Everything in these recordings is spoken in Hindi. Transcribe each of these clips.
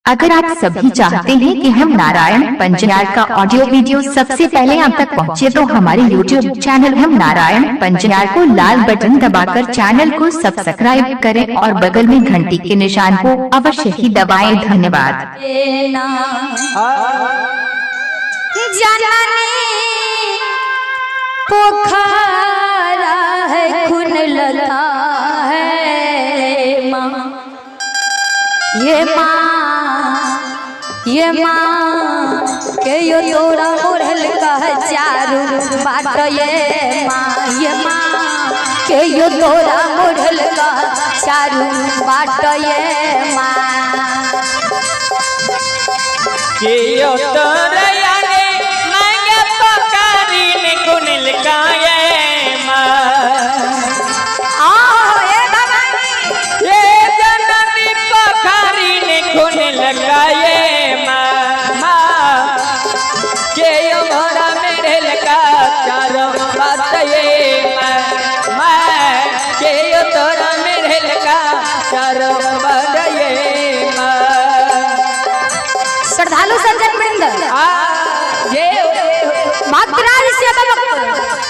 अगर आप सभी चाहते हैं कि हम नारायण पंजयार का ऑडियो वीडियो सबसे पहले आप तक पहुंचे, तो हमारे YouTube चैनल हम नारायण पंजयार को लाल बटन दबाकर चैनल को सब्सक्राइब करें और बगल में घंटी के निशान को अवश्य ही दबाएं। धन्यवाद। पोखरा है खून लगा है माँ, ये माँ के यो तोरा मोरल का चारू बाट, ये माँ के यो तोरा मोरल का चारू बाट, ये माँ के यो तोरा याने मांगे पोकारी ने खून लगा ये माँ। खून लगाए माँ के यो मोरा मेरे लगा चारों बात, ये माँ के यो तोरा मेरे लगा चारों बात, ये माँ। श्रद्धालु सज्जन वृंद, मातृ से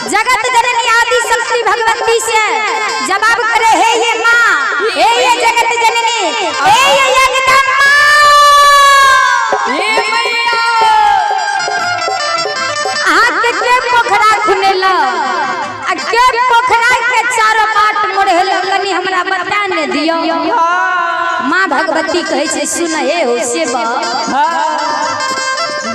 जगत जननी आदि शक्ति भगवती से जवाब करे, हे ये माँ, हे ये जगत जननी, हे ये जगदम्बा, ये मैया हाथ के पोखरा खुनेला, के पोखरा के चारों बाट मोड़ेल, कनी हमरा बता ने दियो। माँ भगवती कहे छे, सुन हे हो सेवा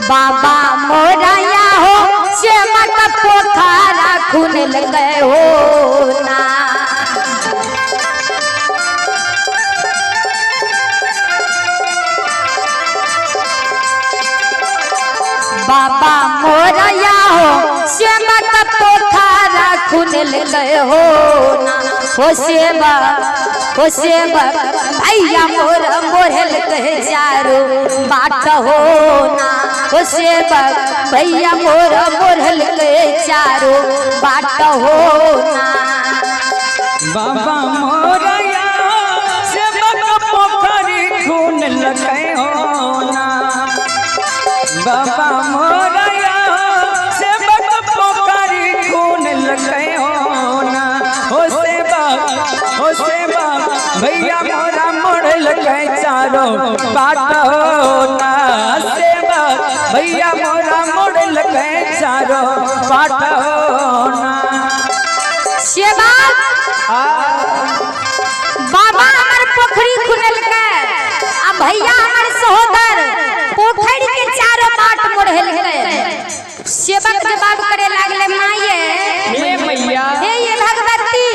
बाबा मोराया हो से मत पोखरा खून लगे हो ना। बाबा मोराया हो से मत पोखरा खून लगे हो ना। हो सेवा भैया मोर मोरल कहे चारो बाट हो ना। हो सेवा भैया मोर मोरल कहे चारो बाट हो ना। बाबा मोरया से मत पोखरी खून लगे हो ना। बाबा मोरया से मत पोखरी खून लगे हो ना। हो सेवा भैया मोरा मोड़ लगे चारो बाट हो ना। सेवा भैया मोरा मोड़ लगे चारो बाट हो ना। सेवा बाबा हमार पोखरी खुनल के, आ भैया हमार सहोदर पोखरी के चारों बाट मोड़ल के। सेवक जवाब करे लागले, माये हे मैया, हे ये भगवती,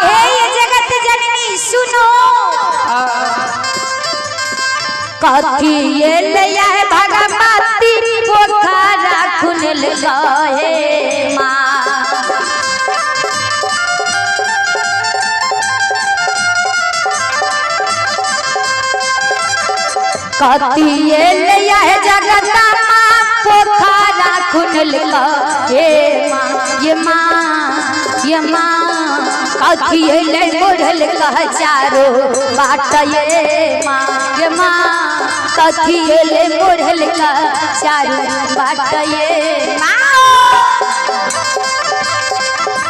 हे ये जगत जननी, सुनो कथी ये लिया है भगवती पोखरा खुनल गए माँ। कथी ये लिया है जगदम्बा पोखरा खुनल गए माँ, ये माँ कथी ये ले मोड़ल कह चारो बाट, ये माँ कथी ये ले मोड़ल कह चारो बाट, ये माँ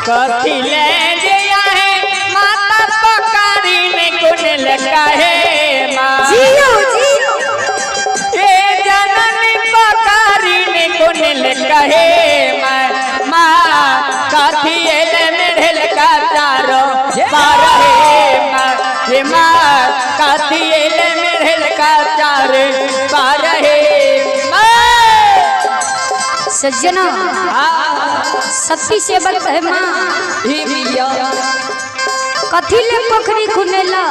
कथी ले दिया है माता पोकारी ने खून लगा है माँ। जियो ये जननी पोकारी ने खून लगा है माँ। कथी ये ले मेरे लगा चारो बार है माँ, ये माँ कथी ये ले मेरे लगा चारो बार है माँ। सज्जना सती सेवक है माँ, कथी ले पोखरी खुनेला,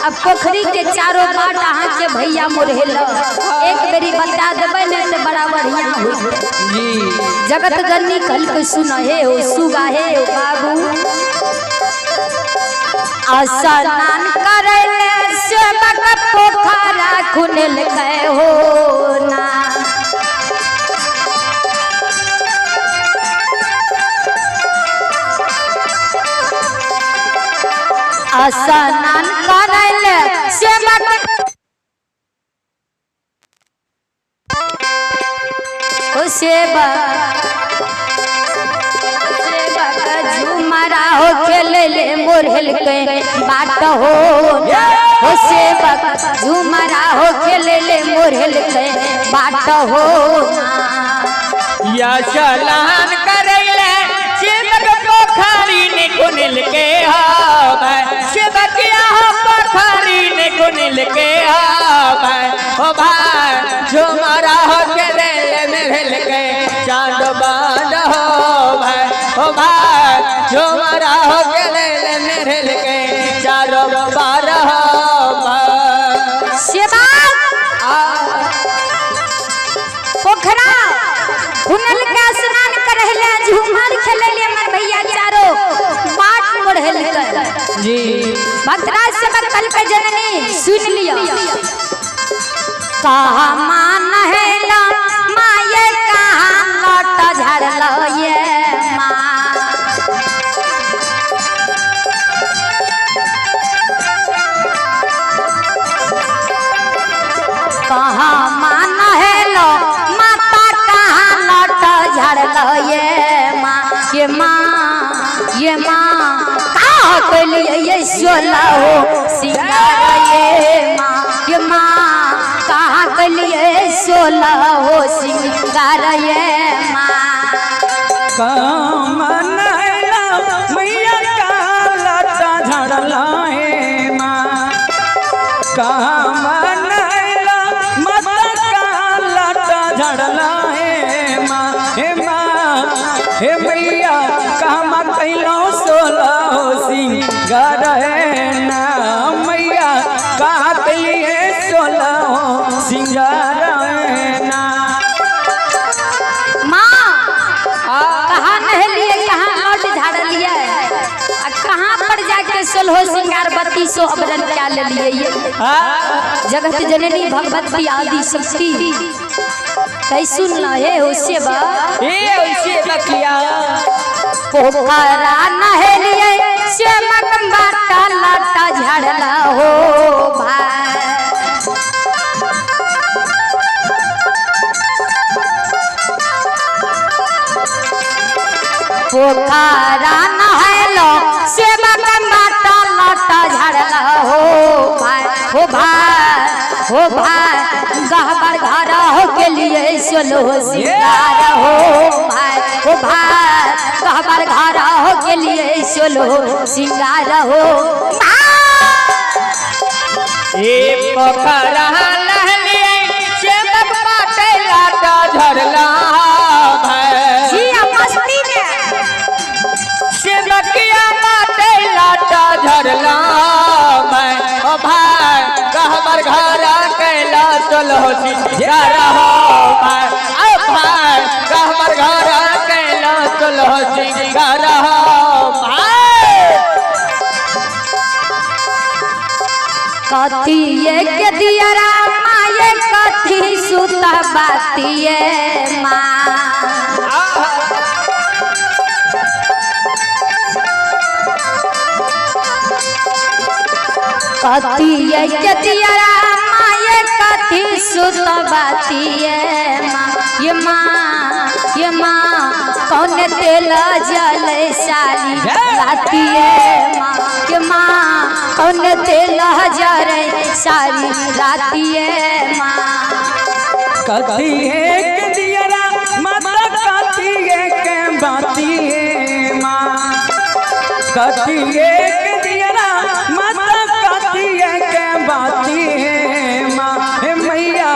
अब पोखरी के चारों बाट अहाँ के भैया मोरहेला। एक बेरी बता देबै ने तो बड़ा बढ़िया हो जी। जगत जननी कल के सुन हे हो सुगा हे हो बाबू, स्नान करे सेवक पोखरा खुनल गए हो ना। स्नान करे सेवक झुमरा हो खेले ले मोरहल के बाट हो सेवक झुमरा हो खेले ले मोरहल के बाट हो या चलान करैले सेवक पोखरी ने कुनिल के सेवक यहाँ पोखरी ने कुनिल के ओ भाई झुमरा हो खेले ले मोरहल के चांद बांध हो भाई ओ भाई झुमरा हो खेले ले मोरहल के चारों बार हो पोखरा हुनल का स्नान करहले झूमर खेले ले मन भैया चारो बाट मोड़हल कर जी भक्तराज सेवक कल के जननी सुन लियो कहा मान है ला माये कहा लौट झड़लो ये माँ कहा मान है लो माता कहा लौट झड़लो ये माँ ये माँ कहा के लिए ये सोला हो सिंगार ये माँ कहा के लिए सोला हो सिंगार ये माँ कामन हैला मैया का लटा झड़ला है माँ कामन हैला माता का लटा झड़ला है माँ हे मैया काम कैलो सोला हो सिंगार है ना मैया कहा के लिए सोला हो सिंगार है ना माँ कहाँ नहलिए कहाँ लौट झाड़ लिए कहाँ पर जाके सोलहो सिंगार बत्ती सो अबरन क्या ले लिए ये जगत जननी भगवती आदि शक्ति कई सुन ला हे होसे बकिया पोखरा नहलिए सेवक बाटा लाटा झाड़ला हो भाई पोखरा नहलो सेवक बाटा लाटा झाड़ला हो भाई गहबर घर हो के लिए सोलो सिंगार हो भाई गहबर घर हो के लिए सोलो सिंगार हो पोखरा नहलिए सेवक बाटे लाटा झड़ला सेवकिया बाटे लाटा झड़ला मैं ओ भाई कहबर घर कैला चलो सिंगार हो मैं ओ भाई कहबर घर कैला चलो सिंगार हो कथी के दियरा माये कथी सुता बातिए माँ कथी के दियरा माये कथी सुता बातिए माँ ये माँ कौन तेल जल साली रातिए माँ कौन तेल जरे सारी रातिए माँ कथी के दियरा माता कथी के बातिए माँ कथी के दियरा माता कथी के बातिए माँ हे मैया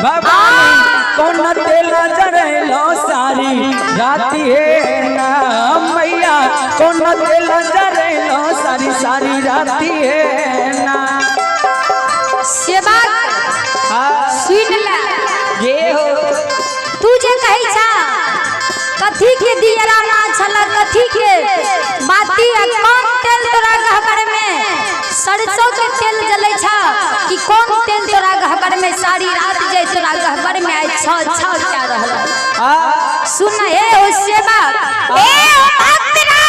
भवानी कौन तेल जरेलो सारी रातिए ना मैया कौन तेल जरेलो सारी सारी रातिए ना सेवा सुन ला ये हो तू जे कही छा कथी के दियरा माँ छला कथी के बाती कौन तेल तोरा गहबर में सरसों के तेल जले छा कि कौन तेल तोरा गहबर में सारी रात जे तोरा गहबर में आए छ क्या रहल सुन हे ओ सेवा ए ओ भक्तरा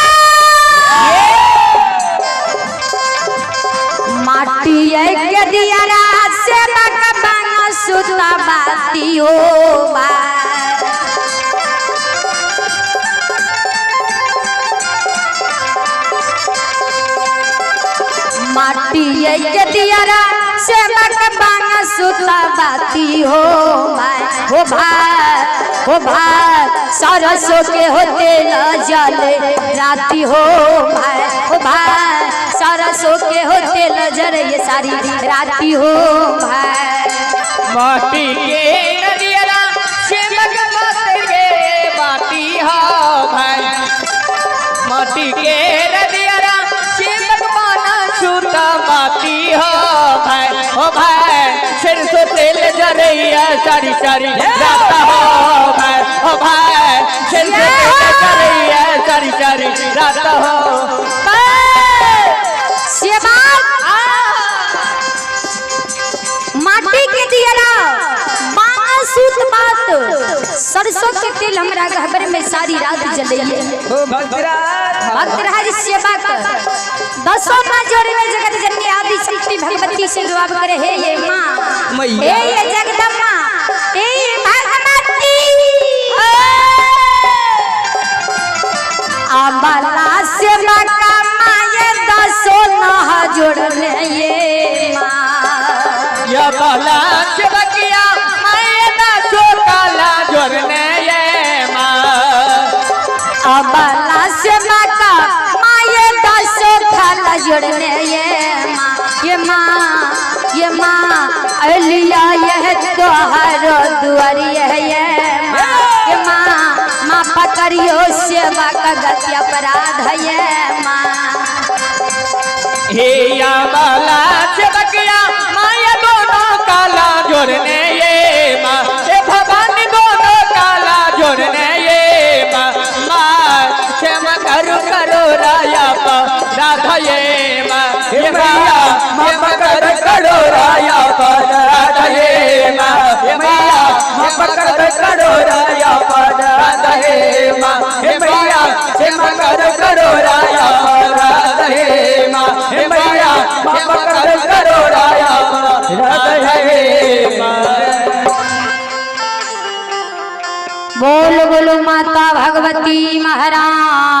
माटी के दियरा सेवा का बांग सुता बाती हो बा माटी के दियारा से बांग सुता बाती हो भाई हो भाई सरसों के होते न जले राती हो भाई सरसों के होते न जरे ये सारी राती हो भाई माटी के नदियारा सेमक के बाती हो भाई माटी के नदियारा सेमक बाना छूटा बाती हो भाई सरसों तेल जरैया सारी सारी रात हो भाई सरसों तेल जरैया सारी सारी रात हो माटी के दियारा सूत बात सरसों के तेल हमरा घबर में सारी रात जलैये भक्तराज सेवा कर दसों माँ जोड़ी में जगत जननी आदि शक्ति भगवती से जवाब करे हे ये माँ हे ये जगदम्मा हे ये भगवती अबला सेवा का माये दसों ना जोड़ने ये माँ या बला सेवा किया माये दसों काला जोड़ने ये माँ अबला सेवा का माये दसों काला जोड़ने ये माँ अलिया यह तोहरो दुआरिया ये माँ पकड़ियो सेवा का गति अपराध ये माँ हे या बला सेवा किया माये दोनों काला जोड़ने ये माँ हे भवानी दोनों काला जोड़ने ये माँ क्षमा करो राया पा राधा ये माँ हे मैया क्षमा करो राया पा राधा ये माँ हे मैया क्षमा करो राया पा राधा ये माँ हे मैया क्षमा करो राया पा राधा ये माँ हे मैया क्षमा करो राया पा राधा ये माँ बोलो बोलो माता भगवती महाराज